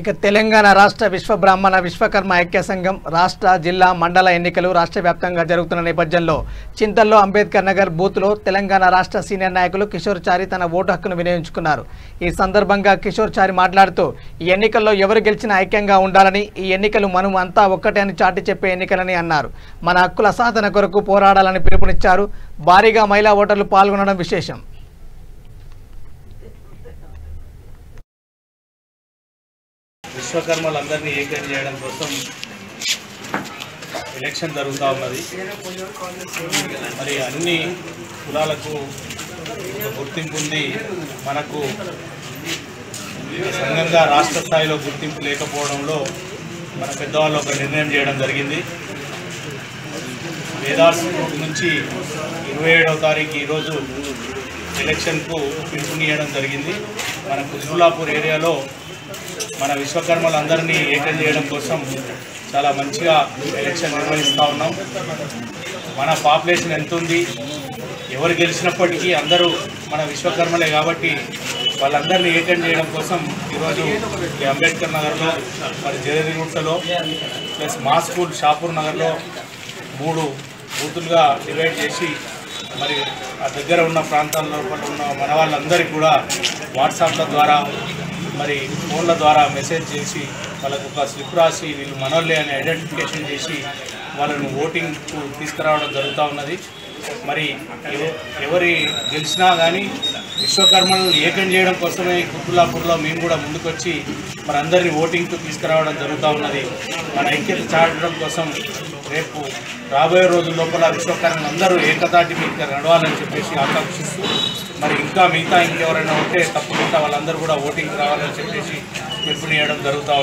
ఇక తెలంగాణ రాష్ట్ర విశ్వబ్రాహ్మణ విశ్వకర్మ ఐక్య సంఘం రాష్ట్ర జిల్లా మండల ఎన్నికలు రాష్ట్ర వ్యాప్తంగా జరుగుతున్న నేపథ్యంలో చింతల్లో అంబేద్కర్ నగర్ బూత్లో తెలంగాణ రాష్ట్ర సీనియర్ నాయకులు కిషోర్ చారి తన ఓటు హక్కును వినియోగించుకున్నారు। ఈ సందర్భంగా కిషోర్ చారి మాట్లాడుతూ ఈ ఎన్నికల్లో ఎవరు గెలిచినా ఐక్యంగా ఉండాలని, ఈ ఎన్నికలు మనం అంతా ఒక్కటే అని చాటి చెప్పే ఎన్నికలని అన్నారు। మన హక్కుల సాధన కొరకు పోరాడాలని పిలుపునిచ్చారు। భారీగా మహిళా ఓటర్లు పాల్గొనడం విశేషం। విశ్వకర్మలందరినీ ఏకం చేయడం కోసం ఎలక్షన్ జరుగుతూ ఉన్నది। మరి అన్ని కులాలకు గుర్తింపు ఉంది। మనకు సంఘంగా రాష్ట్ర స్థాయిలో గుర్తింపు లేకపోవడంలో మన పెద్దవాళ్ళు ఒక నిర్ణయం చేయడం జరిగింది। వేదాస్ నుంచి 27వ తారీఖు ఈరోజు ఎలక్షన్కు పిలుపునియడం జరిగింది। మన కుత్బుల్లాపూర్ ఏరియాలో మన విశ్వకర్మలందరినీ ఏకం చేయడం కోసం చాలా మంచిగా ఎలక్షన్ నిర్వహిస్తూ ఉన్నాం। మన పాపులేషన్ ఎంత ఉంది, ఎవరు గెలిచినప్పటికీ అందరూ మన విశ్వకర్మలే కాబట్టి వాళ్ళందరినీ ఏకం చేయడం కోసం ఈరోజు అంబేద్కర్ నగర్లో, మరి జగదీగుట్టలో ప్లస్ మా స్కూల్ షాపూర్ నగర్లో 3 బూతులుగా డివైడ్ చేసి మరి ఆ దగ్గర ఉన్న ప్రాంతాల లోపల ఉన్న మన వాళ్ళందరికీ కూడా వాట్సాప్ల ద్వారా మరి ఫోన్ల ద్వారా మెసేజ్ చేసి వాళ్ళకు ఒక స్లిప్ రాసి వీళ్ళు మనోళ్ళే అని ఐడెంటిఫికేషన్ చేసి వాళ్ళను ఓటింగ్కు తీసుకురావడం జరుగుతూ ఉన్నది। మరి ఎవరి గెలిచినా కానీ విశ్వకర్మలను ఏకం చేయడం కోసమే కుత్బుల్లాపూర్లో మేము కూడా ముందుకొచ్చి మరి అందరినీ ఓటింగ్కు తీసుకురావడం జరుగుతూ ఉన్నది। మన ఐక్యత చాటడం కోసం రేపు రాబోయే రోజుల లోపల విశ్వకర్మలు అందరూ ఏకతాటి మీద నడవాలని చెప్పేసి ఆకాంక్షిస్తూ మరి ఇంకా మిగతా ఇంకెవరైనా ఉంటే తప్పకుండా వాళ్ళందరూ కూడా ఓటింగ్కి రావాలని చెప్పేసి పిలుపునియడం జరుగుతూ ఉంది।